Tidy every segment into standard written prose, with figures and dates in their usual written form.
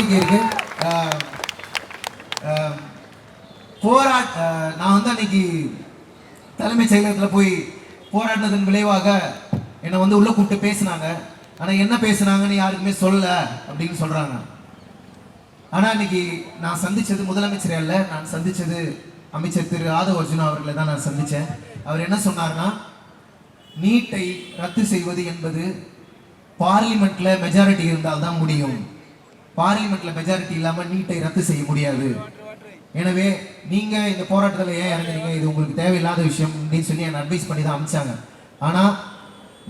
கோரிக்கை இருக்கு. நான் வந்து அன்னைக்கு தலைமைச் செயலகத்தில் போய் போராடினதன் விளைவாக என்னை வந்து உள்ள கூப்பிட்டு பேசினாங்க. ஆனால் என்ன பேசுனாங்கன்னு யாருக்குமே சொல்லல அப்படின்னு சொல்றாங்க. ஆனால் இன்னைக்கு நான் சந்திச்சது முதலமைச்சர் அல்ல, நான் சந்திச்சது அமைச்சர் திரு ஆதவ அர்ஜுனா அவர்களை தான் நான் சந்திச்சேன். அவர் என்ன சொன்னார்னா, நீட்டை ரத்து செய்வது என்பது பார்லிமெண்ட்ல மெஜாரிட்டி இருந்தால் தான் முடியும். பார்லிமெண்ட்ல மெஜாரிட்டி இல்லாம நீட்டை ரத்து செய்ய முடியாது. எனவே நீங்க இந்த போராட்டத்தில் ஏன் இறங்குறீங்க, இது உங்களுக்கு தேவையில்லாத விஷயம் அப்படின்னு சொல்லி என்ன அட்வைஸ் பண்ணி தான் அனுப்பிச்சாங்க. ஆனா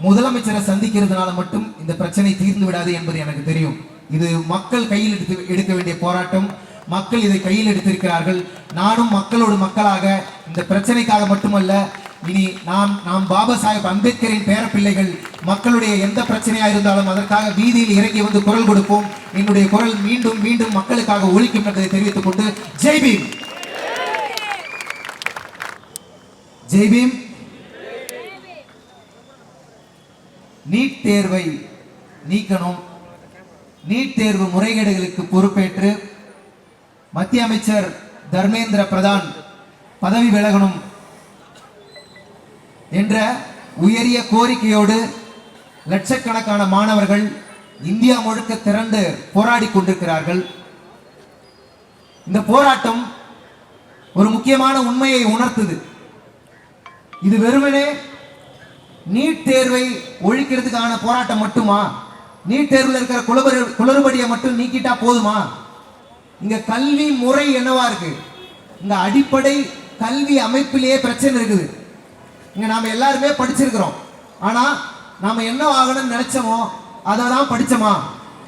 முதலமைச்சரை சந்திக்கிறதுனால மட்டும் இந்த பிரச்சனை தீர்ந்து விடாது என்பது எனக்கு தெரியும். இது மக்கள் கையில் எடுக்க வேண்டிய போராட்டம். மக்கள் இதை கையில் எடுத்திருக்கிறார்கள். நானும் மக்களோடு மக்களாக இந்த பிரச்சனைக்காக மட்டுமல்ல, இனி நாம் பாபா சாஹேப் அம்பேத்கரின் பேரப்பிள்ளைகள். மக்களுடைய எந்த பிரச்சனையா இருந்தாலும் அதற்காக வீதியில் இறங்கி வந்து குரல் கொடுப்போம். என்னுடைய குரல் மீண்டும் மீண்டும் மக்களுக்காக ஒலிக்கும் என்பதை தெரிவித்துக் கொண்டு ஜெய் பீம். ஜெய் பீம். நீட் தேர்வை நீக்கணும். நீட் தேர்வு முறைகேடுகளுக்கு பொறுப்பேற்று மத்திய அமைச்சர் தர்மேந்திர பிரதான் பதவி விலகணும் என்ற உயரிய கோரிக்கையோடு லட்சக்கணக்கான மாணவர்கள் இந்தியா முழுக்க திரண்டு போராடி கொண்டிருக்கிறார்கள். இந்த போராட்டம் ஒரு முக்கியமான உண்மையை உணர்த்துது. இது வெறுமனே நீட் தேர்வை ஒழிக்கிறதுக்கான போராட்டம் மட்டுமா? நீட் தேர்வில் இருக்கிற குளறுபடியை மட்டும் நீக்கிட்டா போதுமா? இங்க கல்வி முறை என்னவா இருக்கு? இங்க அடிப்படை கல்வி அமைப்பிலேயே பிரச்சனை இருக்குது. இங்க நாம எல்லாருமே படிச்சிருக்கிறோம். ஆனா நாம என்ன ஆகணும்னு நினைச்சோமோ அதை தான் படிச்சோமா?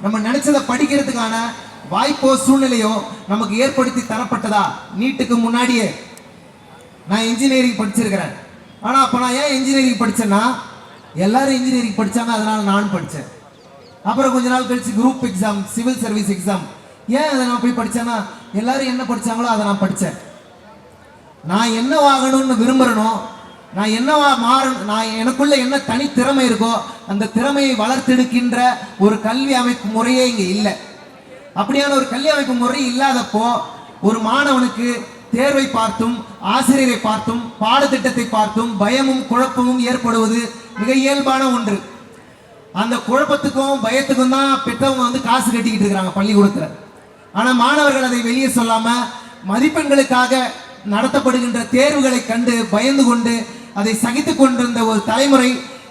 நம்ம நினைச்சதை படிக்கிறதுக்கான வாய்ப்போ சூழ்நிலையோ நமக்கு ஏற்படுத்தி தரப்பட்டதா? நீட்டுக்கு முன்னாடியே நான் இன்ஜினியரிங் படிச்சிருக்கிறேன். ஆனா அப்ப நான் ஏன் இன்ஜினியரிங் படிச்சேன்னா, எல்லாரும் இன்ஜினியரிங் படிச்சாங்க, அதனால நானும் படித்தேன். அப்புறம் கொஞ்ச நாள் கழிச்சு group exam, civil service exam. ஏன் அதை நான் போய் படித்தேன்னா, எல்லாரும் என்ன படித்தாங்களோ அதை நான் படித்தேன். நான் என்னவாகணும்னு விரும்புகிறனோ, நான் என்னவா நான் எனக்குள்ள என்ன தனித்திறமை இருக்கோ அந்த திறமையை வளர்த்தெடுக்கின்ற ஒரு கல்வி அமைப்பு முறையே இங்கே இல்லை. அப்படியான ஒரு கல்வி அமைப்பு முறை இல்லாதப்போ ஒரு மாணவனுக்கு தேர்வை பார்த்தும் ஆசிரியரை பார்த்தும் பாடத்திட்டத்தை பார்த்தும் பயமும் குழப்பமும் ஏற்படுவது மிக இயல்பான ஒன்று. அந்த குழப்பத்துக்கும் பயத்துக்கும் தான் பெற்றவங்க வந்து காசு கட்டிக்கிட்டு இருக்கிறாங்க பள்ளிக்கூடத்தில். ஆனால் மாணவர்கள் அதை வெளியே சொல்லாம மதிப்பெண்களுக்காக நடத்தப்படுகின்ற தேர்வுகளை கண்டு பயந்து கொண்டு அதை சகித்து கொண்டிருந்த ஒரு தலைமுறை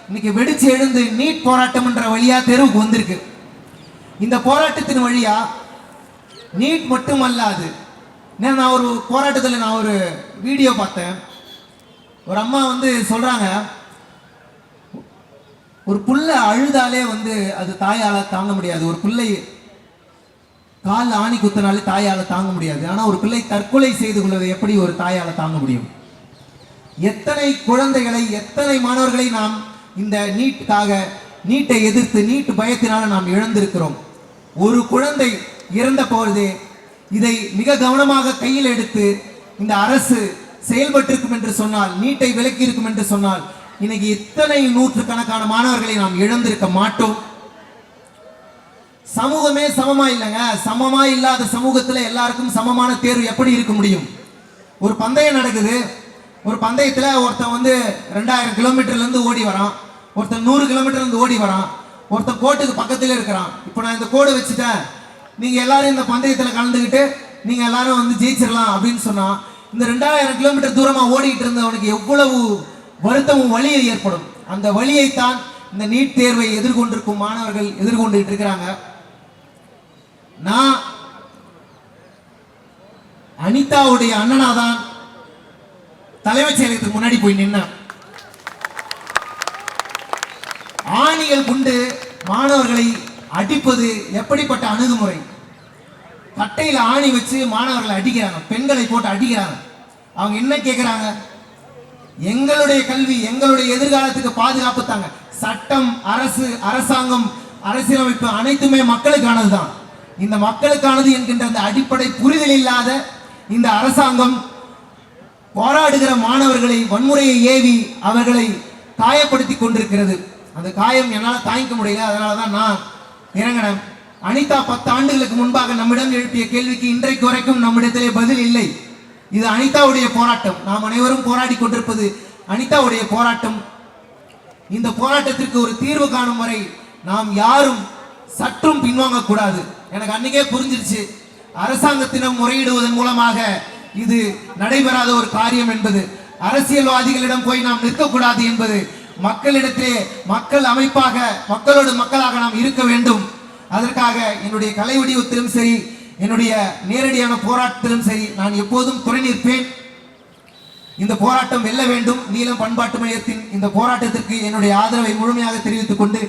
இன்னைக்கு வெடிச்சு எழுந்து நீட் போராட்டம் என்ற வழியா தேர்வுக்கு வந்திருக்கு. இந்த போராட்டத்தின் வழியா நீட் மட்டும் அல்லாது, நான் ஒரு போராட்டத்தில் நான் ஒரு வீடியோ பார்த்தேன். ஒரு அம்மா வந்து சொல்றாங்க, ஒரு புள்ள அழுதாலே வந்து அது தாயால தாங்க முடியாது. ஒரு பிள்ளை கால் ஆணி குத்தினாலே தாயால தாங்க முடியாது. ஆனா ஒரு பிள்ளை தற்கொலை செய்து கொள்வதை எப்படி ஒரு தாயால தாங்க முடியும்? எத்தனை குழந்தைகளை, எத்தனை மாணவர்களை நாம் இந்த நீட்டை எதிர்த்து நீட் பயத்தினால நாம் இழந்திருக்கிறோம். ஒரு குழந்தை இறந்த பொழுதே இதை மிக கவனமாக கையில் எடுத்து இந்த அரசு செயல்பட்டிருக்கும் என்று சொன்னால், நீட்டை விலக்கி இருக்கும் என்று சொன்னால், இன்னைக்கு இத்தனை நூற்றுக்கணக்கான மாணவர்களை நாம் இழந்திருக்க மாட்டோம். சமூகமே சமமா இல்லைங்க. சமமா இல்லாத சமூகத்துல எல்லாருக்கும் சமமான தேர்வு எப்படி இருக்க முடியும்? ஒரு பந்தயம் நடக்குது. ஒரு பந்தயத்துல ஒருத்தன் வந்து 2000 கிலோமீட்டர்ல இருந்து ஓடி வரான், ஒருத்தன் 100 கிலோமீட்டர்ல இருந்து ஓடி வரான், ஒருத்தன் கோட்டுக்கு பக்கத்துல இருக்கிறான். இப்போ நான் இந்த கோடு வச்சுட்டேன், நீங்க எல்லாரும் இந்த பந்தயத்துல கலந்துக்கிட்டு நீங்க எல்லாரும் வந்து ஜெயிச்சிடலாம் அப்படின்னு சொன்னா, இந்த 2000 கிலோமீட்டர் தூரமா ஓடிட்டு இருந்தவனுக்கு எவ்வளவு வருத்தமும் வலியை ஏற்படும். அந்த வலியைத்தான் இந்த நீட் தேர்வை எதிர்கொண்டிருக்கும் மாணவர்கள் எதிர்கொண்டு இருக்கிறாங்க. நான் அனிதாவுடைய அண்ணனாதான் தலைமைச் செயலகத்துக்கு முன்னாடி போய் நின்ன. ஆணிகள் கொண்டு மாணவர்களை அடிப்பது எப்படிப்பட்ட அணுகுமுறை? கட்டையில ஆணி வச்சு மாணவர்களை அடிக்கிறாங்க, பெண்களை போட்டு அடிக்கிறாங்க. அவங்க என்ன கேட்கிறாங்க? எங்களுடைய கல்வி, எங்களுடைய எதிர்காலத்துக்கு பாதுகாப்பு தாங்க. சட்டம், அரசு, அரசாங்கம், அரசியலமைப்பு அனைத்துமே மக்களுக்கானதுதான். இந்த மக்களுக்கானது என்கின்ற அந்த அடிப்படை புரிதல் இல்லாத இந்த அரசாங்கம் போராடுகிற மாணவர்களை வன்முறையை ஏவி அவர்களை காயப்படுத்தி கொண்டிருக்கிறது. அந்த காயம் என்னால் தாங்கிக்க முடியல. அதனால தான் நான் இறங்கினேன். அனிதா 10 ஆண்டுகளுக்கு முன்பாக நம்மிடம் எழுப்பிய கேள்விக்கு இன்றைக்கு வரைக்கும் நம்மிடத்திலே பதில் இல்லை. இது அனிதாவுடைய போராட்டம். நாம் அனைவரும் போராடி கொண்டிருப்பது அனிதாவுடைய போராட்டம். இந்த போராட்டத்திற்கு ஒரு தீர்வு காணும் வரை நாம் யாரும் சற்றும் பின்வாங்க கூடாது. எனக்கு அன்னைக்கே புரிஞ்சிருச்சு, அரசாங்கத்திடம் முறையிடுவதன் மூலமாக இது நடைபெறாத ஒரு காரியம் என்பது. அரசியல்வாதிகளிடம் போய் நாம் நிற்கக்கூடாது என்பது. மக்களிடத்திலே மக்கள் அமைப்பாக, மக்களோடு மக்களாக நாம் இருக்க வேண்டும். அதற்காக என்னுடைய கலை வடிவத்திலும் சரி, என்னுடைய நேரடியான போராட்டத்திலும் சரி, நான் எப்போதும் துணை நிற்பேன். இந்த போராட்டம் வெல்ல வேண்டும். நீலம் பண்பாட்டு மையத்தின் இந்த போராட்டத்திற்கு என்னுடைய ஆதரவை முழுமையாக தெரிவித்துக் கொண்டு,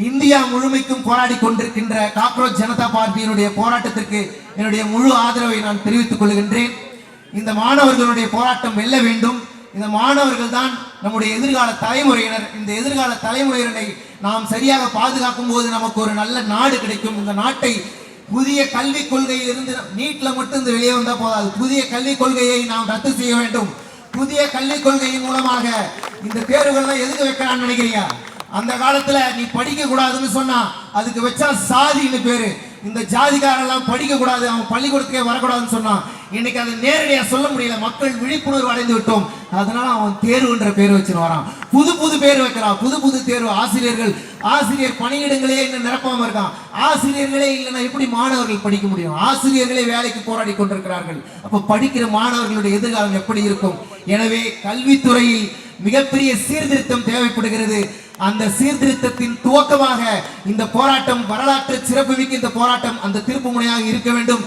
இந்தியா முழுமைக்கும் போராடி கொண்டிருக்கின்ற காக்ரோச் ஜனதா பார்ட்டியினுடைய போராட்டத்திற்கு என்னுடைய முழு ஆதரவை நான் தெரிவித்துக் கொள்கின்றேன். இந்த மாணவர்களுடைய போராட்டம் வெல்ல வேண்டும். இந்த மாணவர்கள் தான் நம்முடைய எதிர்கால தலைமுறையினர். இந்த எதிர்கால தலைமுறையினரை நாம் சரியாக பாதுகாக்கும் போது நமக்கு ஒரு நல்ல நாடு கிடைக்கும். இந்த நாட்டை புதிய கல்விக் கொள்கையில் இருந்து நீட்ல மட்டும் இந்த வெளியே வந்தா போதாது. புதிய கல்விக் கொள்கையை நாம் ரத்து செய்ய வேண்டும். புதிய கல்விக் கொள்கையின் மூலமாக இந்த தேர்வுகள் எதுக்கு வைக்கிறான்னு நினைக்கிறீங்க? அந்த காலத்துல நீ படிக்க கூடாதுன்னு சொன்னா அதுக்கு வச்சா சாதின்னு பேரு. இந்த ஜாதிகாரெல்லாம் படிக்க கூடாது, அவன் பள்ளிக்கூடத்துக்கே வரக்கூடாதுன்னு சொன்னான். இன்னைக்கு அதை நேரடியா சொல்ல முடியல. மக்கள் விழிப்புணர்வு அடைந்து விட்டோம். அதனால அவன் தேர்வுன்ற பேர் வச்சுன்னு வரான். புது புது பேர் வைக்கிறான், புது புது தேர்வு. ஆசிரியர் பணியிடங்களே இன்னும் நிரப்பாம இருக்கான். ஆசிரியர்களே இல்லைன்னா எப்படி மாணவர்கள் படிக்க முடியும்? ஆசிரியர்களே வேலைக்கு போராடி கொண்டிருக்கிறார்கள். அப்ப படிக்கிற மாணவர்களுடைய எதிர்காலம் எப்படி இருக்கும்? எனவே கல்வித்துறையில் மிகப்பெரிய சீர்திருத்தம் தேவைப்படுகிறது. அந்த சீர்திருத்தத்தின் துவக்கமாக இந்த போராட்டம், வரலாற்று சிறப்புமிக்க இந்த போராட்டம் அந்த திருப்பு முனையாக இருக்க வேண்டும்.